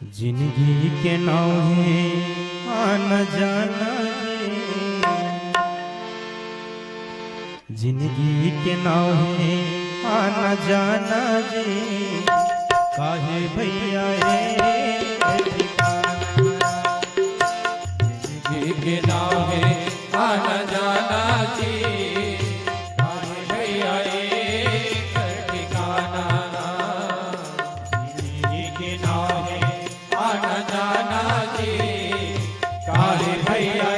जिंदगी के नाव है आना जाना जी, जिंदगी के नाव है आना जाना जी, काहे भैया जिंदगी के नाव है आना जाना जी, काहे भैया ठिकाना। जिंदगी के नाव है आना जाना जी, काहे भैया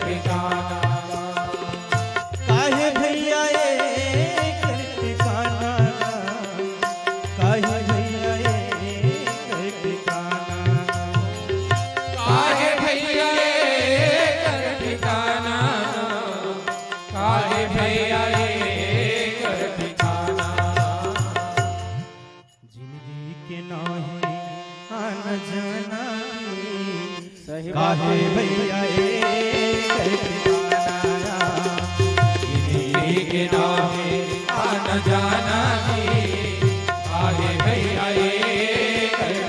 ठिकाना। काहे भैया ठिकाना, काहे भैया ठिकाना, काहे भैया ठिकाना, काहे भैया ठिकाना। जिंदगी के नाव है आना जाना जी, काहे भैया ठिकाना। जिंदगी के नाव है आना जाना जी, काहे भैया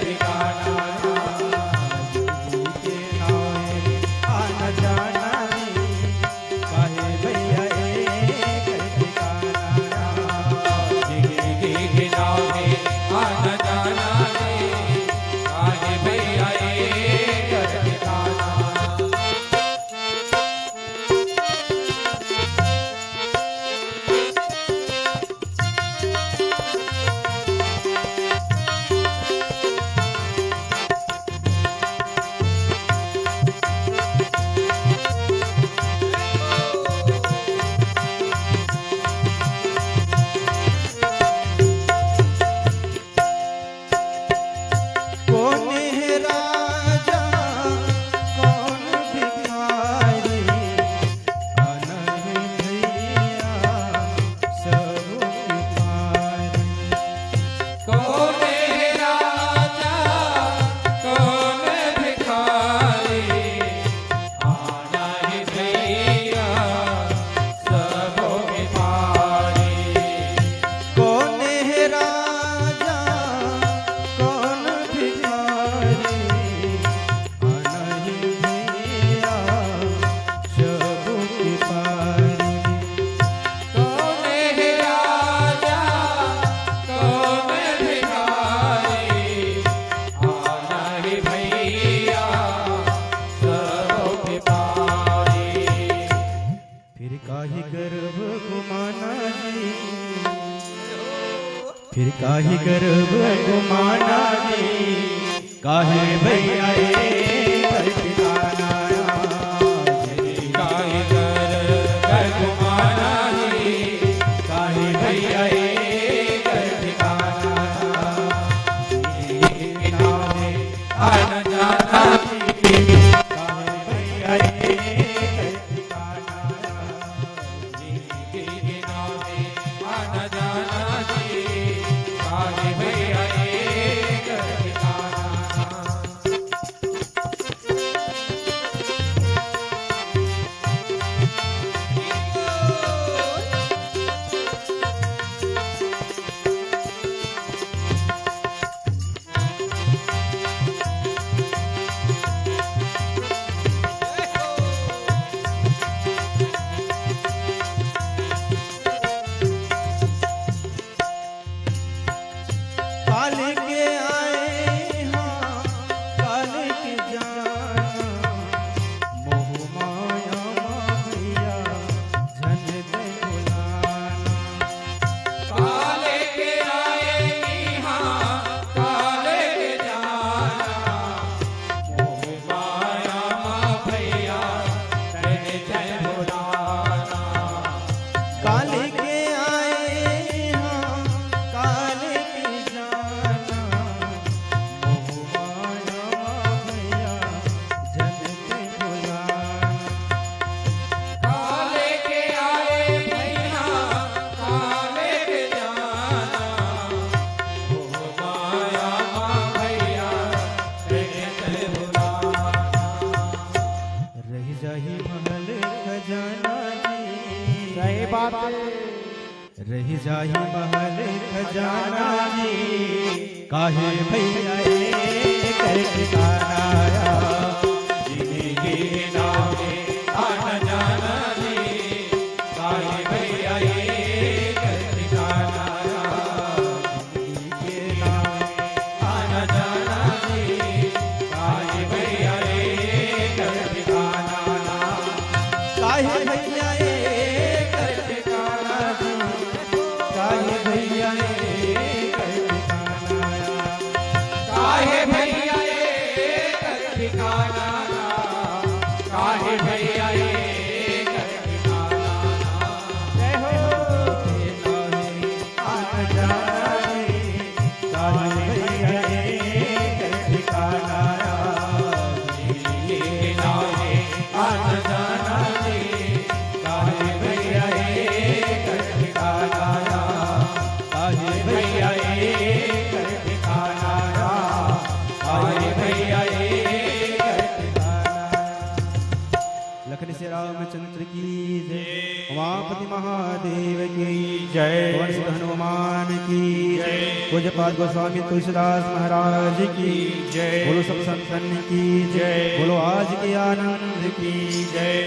ठिकाना। जिंदगी के नाव है आना जाना जी, काहे भैया ठिकाना। जिंदगी के नाव है आना जाना जी, काहे भैया ठिकाना। कौन है राजा कौन भिखारी, आना है भैया सब भिखारी। कौन है राजा कौन भिखारी, आना है भैया सब भिखारी। कौन है राजा कौन भिखारी, आना है भैया सब भिखारी। कौन है राजा कौन भिखारी, आना है भैया सब भिखारी। फिर काहे गर्भ गुमाना जी, फिर काहे गर्भ गुमाना जी, काहे भैया ठिकाना। काहे कर घुमाना जी, काहे भैया ठिकाना। जिंदगी के नाव है आना जाना जी, काहे भैया ठिकाना। जिंदगी के नाव है आना जाना जी, काहे भैया ठिकाना। काल के आए हाँ काल के जाना, मोह माया भैया झन दे भुलाना। काले के आए यहाँ काले के जाना, मोह माया भैया तन जय भुलाना। काल के आए हाँ काल के जाना, मोह माया भैया झन दे भुलाना। काले के आए भैया काले के जाना, मोह माया भैया तन जय भुलाना। रह जाही महल खजाना जी, सही बात रह जाही महल खजाना जी, काहे भैया कर ठिकाना आया। जिंदगी नावे आना जाना जी, काहे भैया ये कर ठिकाना के नाम आना जाना जी, काहे भैया ये कर ठिकाना काहे भैया ये कर ठिकाना काहे भैया ये कर ठिकाना आया। काहे भैया ये कर ठिकाना, काहे भैया ये कर ठिकाना। जय हो के नावे आना जाना रे, काहे भैया ये कर ठिकाना आया। जिंदगी नावे आना जाना जी, काहे भैया ये कर ठिकाना। काहे भैया ये कर ठिकाना, काहे भैया ये कर लखन से रामचंद्र की जय, उमापति महादेव की जय, पवन सुत हनुमान की जय, पूज्यपाद गोस्वामी तुलसीदास महाराज की जय, बोलो सब संतन की जय, बोलो आज के आनंद की जय।